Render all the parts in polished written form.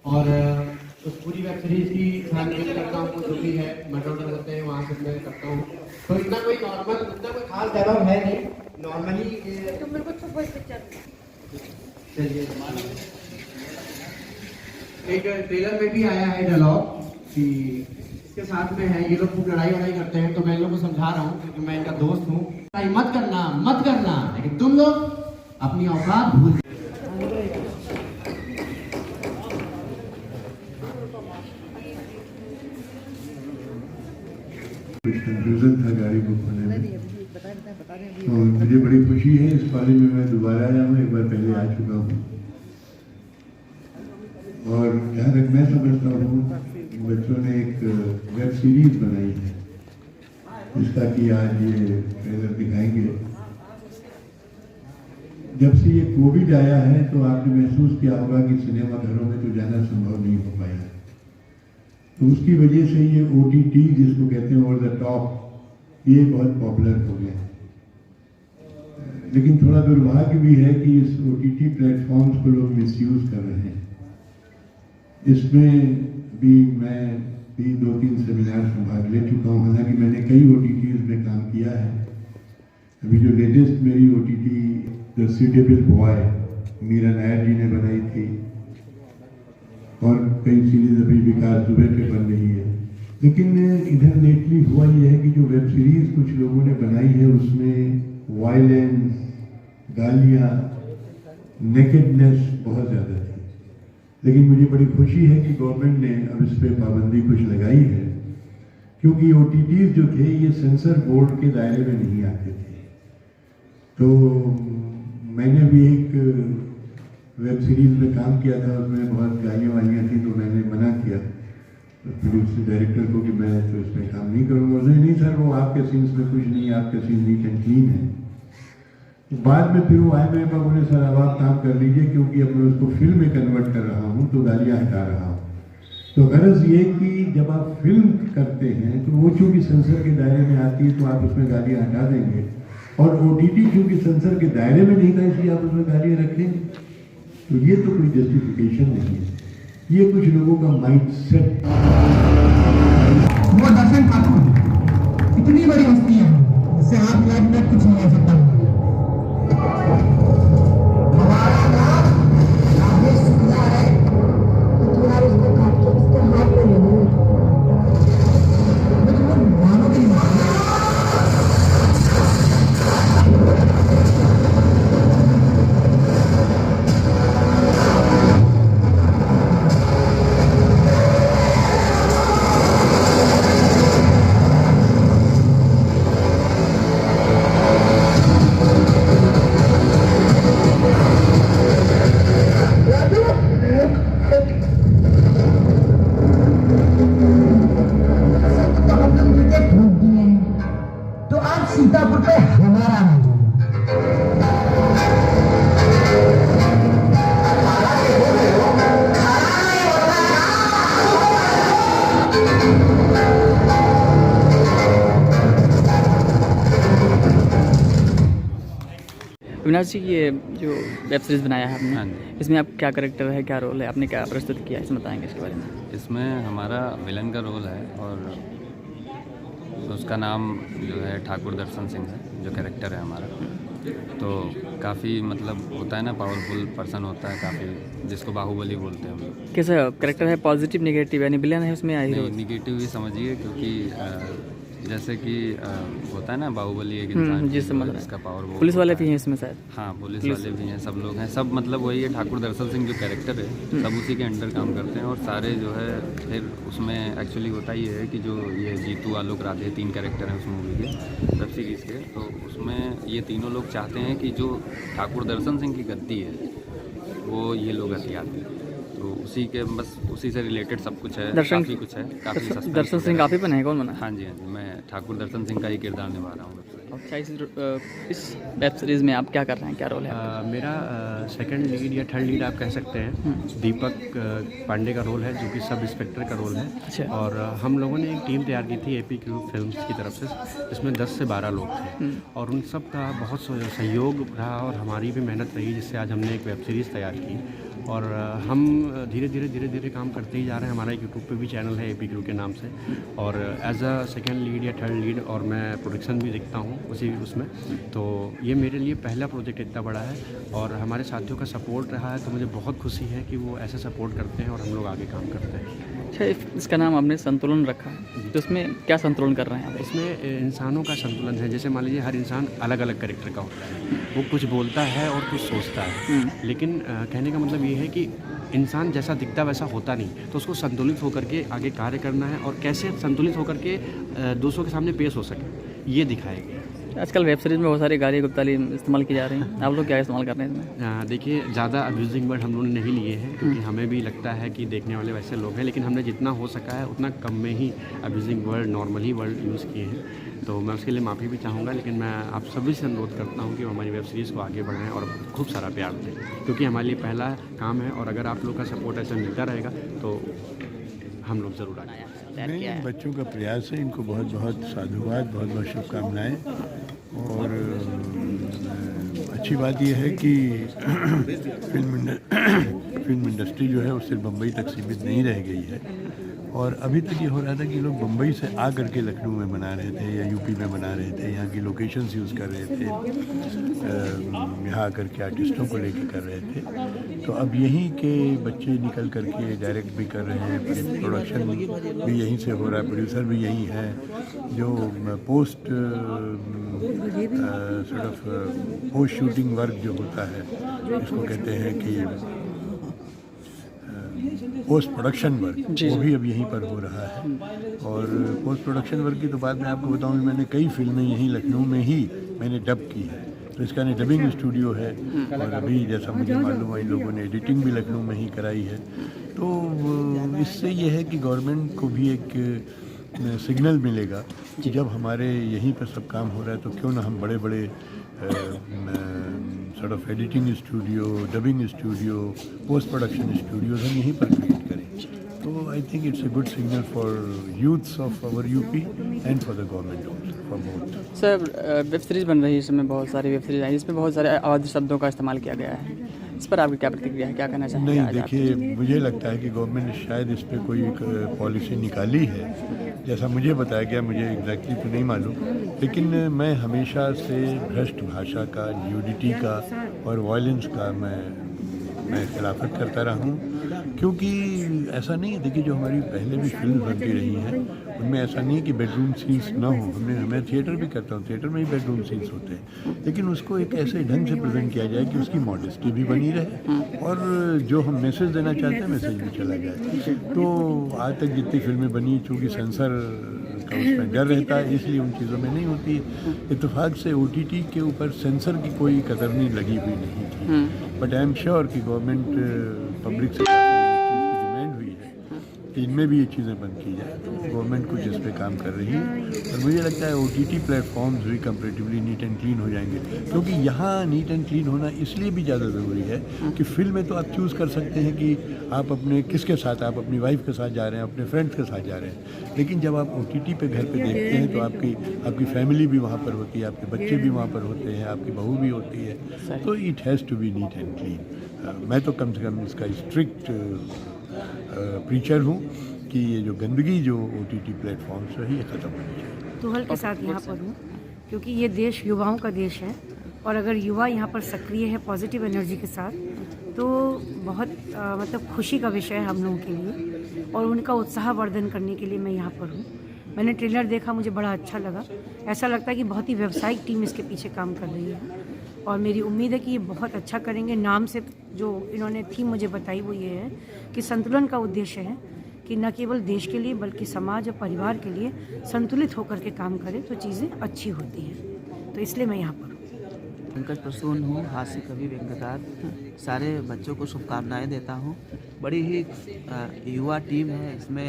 और उस पूरी वेब सीरीज की ध्यान नहीं करता हूँ, जो भी है मनोरंजन करते हैं वहाँ से मैं करता हूँ। तो इतना कोई खास डायलॉग है नहीं, नॉर्मली। तो मेरे को सब पिक्चर चलिए, एक ट्रेलर में भी आया है डायलॉग कि इसके साथ में है, ये लोग खूब लड़ाई वड़ाई करते हैं, तो मैं इन लोगों को समझा रहा हूँ क्योंकि मैं इनका दोस्त हूँ, मत करना मत करना, लेकिन तुम लोग अपनी औकात भूल। कुछ कंफ्यूजन था गाड़ी बुक होने में, और मुझे बड़ी खुशी है इस कॉलेज में मैं दोबारा आया हूँ। एक बार पहले आ चुका हूँ, और जहाँ तक मैं समझता हूँ बच्चों ने एक वेब सीरीज बनाई है जिसका कि आज ये ट्रेलर दिखाएंगे। जब से ये कोविड आया है तो आपने महसूस किया होगा कि सिनेमा घरों में तो जाना संभव नहीं हो पाया, तो उसकी वजह से ये OTT जिसको कहते हैं ओवर द टॉप, ये बहुत पॉपुलर हो गया है। लेकिन थोड़ा दुर्भाग्य भी है कि इस OTT प्लेटफॉर्म्स को लोग मिसयूज कर रहे हैं। इसमें भी मैं भी 2-3 सेमिनार में भाग ले चुका हूँ, हालांकि मैंने कई OTTs में काम किया है। अभी जो लेटेस्ट मेरी OTT the suitable boy Meera Nair ji ने बनाई थी, और कई सीरीज अभी विकास दुबे पे बन रही है। लेकिन इधर लेटली हुआ ये है कि जो वेब सीरीज कुछ लोगों ने बनाई है उसमें वायलेंस, गालियाँ, नेकेडनेस बहुत ज़्यादा थी। लेकिन मुझे बड़ी खुशी है कि गवर्नमेंट ने अब इस पर पाबंदी कुछ लगाई है, क्योंकि OTTs जो थे ये सेंसर बोर्ड के दायरे में नहीं आते थे। तो मैंने भी एक वेब सीरीज में काम किया था, उसमें बहुत गालियाँ वालियाँ थी, तो मैंने मना किया प्रोड्यूसर डायरेक्टर को कि मैं तो इसमें काम नहीं करूँगा। उसने नहीं सर, वो आपके सीन्स में कुछ नहीं, आपके सीन नीट एंड क्लीन है। तो बाद में फिर वो आए मेरे पास, बोले सर अब आप काम कर लीजिए, क्योंकि अब मैं उसको फिल्म में कन्वर्ट कर रहा हूँ तो गालियाँ हटा रहा हूँ। तो गरज ये कि जब आप फिल्म करते हैं तो वो चूँकि सेंसर के दायरे में आती है तो आप उसमें गालियाँ हटा देंगे, और OTT चूँकि सेंसर के दायरे में नहीं था इसलिए आप उसमें गालियाँ रखेंगे, तो ये तो कोई जस्टिफिकेशन नहीं है। ये कुछ लोगों का माइंड सेट। वो दर्शन ठाकुर इतनी बड़ी हस्ती है जिससे आप लाइफ में कुछ नहीं हो सकता। हमारा नाम राजेश शुक्ला है, तो तुम्हारे उसको काट के उसके हाथ में ले लो, मानोगे नहीं। तो आज सीतापुर पे हमारा अविनाश जी, ये जो वेब सीरीज़ बनाया है आपने, इसमें आप क्या कैरेक्टर है, क्या रोल है, आपने क्या प्रस्तुत किया है, इसमें बताएंगे इसके बारे में? इसमें हमारा विलन का रोल है, और उसका नाम जो है ठाकुर दर्शन सिंह है, जो कैरेक्टर है हमारा। तो काफ़ी मतलब होता है ना, पावरफुल पर्सन होता है काफ़ी, जिसको बाहुबली बोलते हैं हम लोग। कैसा कैरेक्टर है, पॉजिटिव नेगेटिव, यानी विलन है उसमें? नहीं, निगेटिव ही समझिए, क्योंकि जैसे कि होता है ना, बाहुबली एक इंसान जिसका पावर वो। पुलिस वाले भी हैं इसमें शायद? हाँ, पुलिस वाले भी हैं, सब लोग हैं, सब मतलब वही है। ठाकुर दर्शन सिंह जो कैरेक्टर है सब उसी के अंडर काम करते हैं, और सारे जो है फिर उसमें एक्चुअली होता ही है कि जो ये जीतू, आलोक, राधे 3 कैरेक्टर हैं उस मूवी के, वेब सीरीज़ के। तो उसमें ये तीनों लोग चाहते हैं कि जो ठाकुर दर्शन सिंह की गद्दी है वो ये लोग हथियाते हैं। तो उसी के बस उसी से रिलेटेड सब कुछ है, दर्शन काफ़ी कुछ है, काफ़ी suspense दर्शन सिंह वगैरह आप ही बने हैं, कौन बना? हाँ जी, मैं ठाकुर दर्शन सिंह का ही किरदार निभा रहा हूँ। अच्छा, इस वेब सीरीज़ में आप क्या कर रहे हैं, क्या रोल है? मेरा सेकंड लीड या थर्ड लीड आप कह सकते हैं। दीपक पांडे का रोल है, जो कि सब इंस्पेक्टर का रोल है। अच्छा। और हम लोगों ने एक टीम तैयार की थी एपी ग्रुप फिल्म्स की तरफ से, जिसमें 10 से 12 लोग थे और उन सब का बहुत सहयोग रहा और हमारी भी मेहनत रही, जिससे आज हमने एक वेब सीरीज़ तैयार की। और हम धीरे धीरे काम करते ही जा रहे हैं। हमारा एक यूट्यूब पे भी चैनल है एपी क्रू के नाम से, और एज अ सेकंड लीड या थर्ड लीड, और मैं प्रोडक्शन भी देखता हूँ उसमें। तो ये मेरे लिए पहला प्रोजेक्ट इतना बड़ा है और हमारे साथियों का सपोर्ट रहा है, तो मुझे बहुत खुशी है कि वो ऐसे सपोर्ट करते हैं और हम लोग आगे काम करते हैं। अच्छा, इसका नाम आपने संतुलन रखा है, तो इसमें क्या संतुलन कर रहे हैं आप? इसमें इंसानों का संतुलन है। जैसे मान लीजिए हर इंसान अलग अलग कैरेक्टर का होता है, वो कुछ बोलता है और कुछ सोचता है, लेकिन कहने का मतलब ये है कि इंसान जैसा दिखता वैसा होता नहीं, तो उसको संतुलित होकर के आगे कार्य करना है और कैसे संतुलित होकर के दूसरों के सामने पेश हो सके, ये दिखाया गया। आजकल वेब सीरीज़ में बहुत सारी गाली गुप्ताली इस्तेमाल की जा रही हैं, आप लोग क्या इस्तेमाल कर रहे हैं इसमें? देखिए, ज़्यादा अब्यूजिंग वर्ड हम लोगों ने नहीं लिए हैं, क्योंकि हमें भी लगता है कि देखने वाले वैसे लोग हैं, लेकिन हमने जितना हो सका है उतना कम में ही abusing word, normally word use किए हैं। तो मैं उसके लिए माफ़ी भी चाहूँगा, लेकिन मैं आप सभी से अनुरोध करता हूँ कि वो हमारी वेब सीरीज़ को आगे बढ़ाएं और खूब सारा प्यार दें, क्योंकि हमारे लिए पहला काम है और अगर आप लोग का सपोर्ट ऐसा मिलता रहेगा तो हम लोग ज़रूर आएँ। नहीं, बच्चों का प्रयास है, इनको बहुत बहुत साधुवाद, बहुत बहुत शुभकामनाएँ। और अच्छी बात यह है कि फिल्म इंडस्ट्री जो है वो सिर्फ बम्बई तक सीमित नहीं रह गई है। और अभी तक ये हो रहा था कि लोग बम्बई से आ करके लखनऊ में बना रहे थे या यूपी में बना रहे थे, यहाँ की लोकेशंस यूज़ कर रहे थे, यहाँ आकर के आर्टिस्टों को लेके कर रहे थे। तो अब यहीं के बच्चे निकल करके डायरेक्ट भी कर रहे हैं, प्रोडक्शन भी यहीं से हो रहा है, प्रोड्यूसर भी यहीं है, जो पोस्ट शूटिंग वर्क जो होता है, इसको कहते हैं कि पोस्ट प्रोडक्शन वर्क, वो भी अब यहीं पर हो रहा है। और पोस्ट प्रोडक्शन वर्क की तो बात मैं आपको बताऊं, मैंने कई फिल्में यहीं लखनऊ में ही मैंने डब की है, तो इसका डबिंग स्टूडियो है। और अभी जैसा मुझे मालूम है, इन लोगों ने एडिटिंग भी लखनऊ में ही कराई है। तो इससे ये है कि गवर्नमेंट को भी एक सिग्नल मिलेगा कि जब हमारे यहीं पर सब काम हो रहा है, तो क्यों ना हम बड़े बड़े sort of editing studio, dubbing studio, post production studios हम यहीं पर क्रिएट करें। तो I think it's a good signal for youths of our UP and for the government also, for both. Sir, web series बन रही है, इसमें बहुत सारी वेब सीरीज आई, इसमें बहुत सारे अवैध शब्दों का इस्तेमाल किया गया है, इस पर आपकी क्या प्रतिक्रिया है, क्या कहना चाहेंगे? नहीं, देखिए, मुझे लगता है कि गवर्नमेंट ने शायद इस पर कोई एक पॉलिसी निकाली है, जैसा मुझे बताया गया, मुझे एग्जैक्टली तो नहीं मालूम, लेकिन मैं हमेशा से भ्रष्ट भाषा का, न्यूडिटी का और वायलेंस का मैं खिलाफत करता रहा हूँ। क्योंकि ऐसा नहीं है, देखिए, जो हमारी पहले भी फिल्म बनती रही हैं, उनमें ऐसा नहीं है कि बेडरूम सीन्स ना हो। मैं थिएटर भी करता हूँ, थिएटर में ही बेडरूम सीन्स होते हैं, लेकिन उसको एक ऐसे ढंग से प्रेजेंट किया जाए कि उसकी मॉडेस्टी भी बनी रहे और जो हम मैसेज देना चाहते हैं मैसेज भी चला जाए। तो आज तक जितनी फिल्में बनी, चूँकि सेंसर का उसमें डर रहता है, इसलिए उन चीज़ों में नहीं होती। इत्तेफाक से OTT के ऊपर सेंसर की कोई कतरनी लगी हुई नहीं थी, बट आई एम श्योर कि गवर्नमेंट पब्लिक से डिमांड हुई है कि इनमें भी ये चीज़ें बंद की जाए, तो गवर्नमेंट कुछ इस पर काम कर रही है। और मुझे लगता है OTT प्लेटफॉर्म्स भी कंपेरेटिवली नीट एंड क्लीन हो जाएंगे, क्योंकि यहाँ नीट एंड क्लीन होना इसलिए भी ज़्यादा ज़रूरी है कि फिल्म में तो आप चूज़ कर सकते हैं कि आप अपने किसके साथ, आप अपनी वाइफ के साथ जा रहे हैं, अपने फ्रेंड्स के साथ जा रहे हैं, लेकिन जब आप OTT पे घर पे देखते हैं तो आपकी फैमिली भी वहाँ पर होती है, आपके बच्चे भी वहाँ पर होते हैं, आपकी बहू भी होती है, तो it has to be neat and clean. मैं तो कम से कम इसका स्ट्रिक्ट प्रीचर हूँ कि ये जो गंदगी जो OTT प्लेटफॉर्म्स है, ये ख़त्म होनी चाहिए। तुहल के साथ यहाँ पर हूँ, क्योंकि ये देश युवाओं का देश है, और अगर युवा यहाँ पर सक्रिय है पॉजिटिव एनर्जी के साथ, तो बहुत मतलब खुशी का विषय है हम लोगों के लिए, और उनका उत्साहवर्धन करने के लिए मैं यहाँ पर हूँ। मैंने ट्रेलर देखा, मुझे बड़ा अच्छा लगा। ऐसा लगता है कि बहुत ही व्यावसायिक टीम इसके पीछे काम कर रही है, और मेरी उम्मीद है कि ये बहुत अच्छा करेंगे। नाम से जो इन्होंने थीम मुझे बताई वो ये है कि संतुलन का उद्देश्य है कि न केवल देश के लिए बल्कि समाज और परिवार के लिए संतुलित होकर के काम करें तो चीज़ें अच्छी होती हैं। तो इसलिए मैं यहाँ पर हूँ। पंकज प्रसून हूँ, हास्य कवि व्यंग्यकार। सारे बच्चों को शुभकामनाएं देता हूँ। बड़ी ही युवा टीम है। इसमें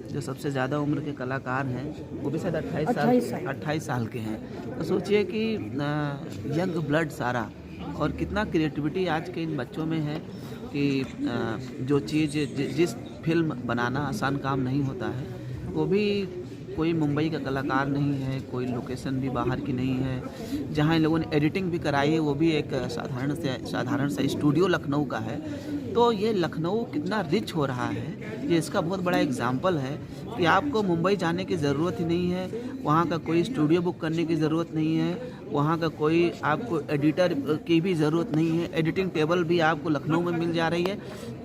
जो सबसे ज़्यादा उम्र के कलाकार हैं वो भी शायद 28 साल के हैं। तो सोचिए कि यंग ब्लड सारा, और कितना क्रिएटिविटी आज के इन बच्चों में है कि जो चीज़ जिस फिल्म बनाना आसान काम नहीं होता है, वो भी कोई मुंबई का कलाकार नहीं है, कोई लोकेशन भी बाहर की नहीं है। जहाँ इन लोगों ने एडिटिंग भी कराई है वो भी एक साधारण सा स्टूडियो लखनऊ का है। तो ये लखनऊ कितना रिच हो रहा है, ये इसका बहुत बड़ा एग्जाम्पल है कि आपको मुंबई जाने की ज़रूरत ही नहीं है, वहाँ का कोई स्टूडियो बुक करने की ज़रूरत नहीं है, वहाँ का कोई आपको एडिटर की भी ज़रूरत नहीं है, एडिटिंग टेबल भी आपको लखनऊ में मिल जा रही है।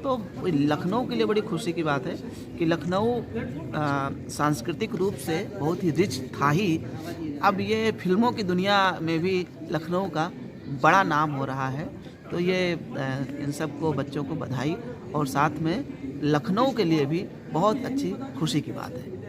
तो लखनऊ के लिए बड़ी खुशी की बात है कि लखनऊ सांस्कृतिक रूप से बहुत ही रिच था ही, अब ये फिल्मों की दुनिया में भी लखनऊ का बड़ा नाम हो रहा है। तो ये इन सबको बच्चों को बधाई, और साथ में लखनऊ के लिए भी बहुत अच्छी खुशी की बात है।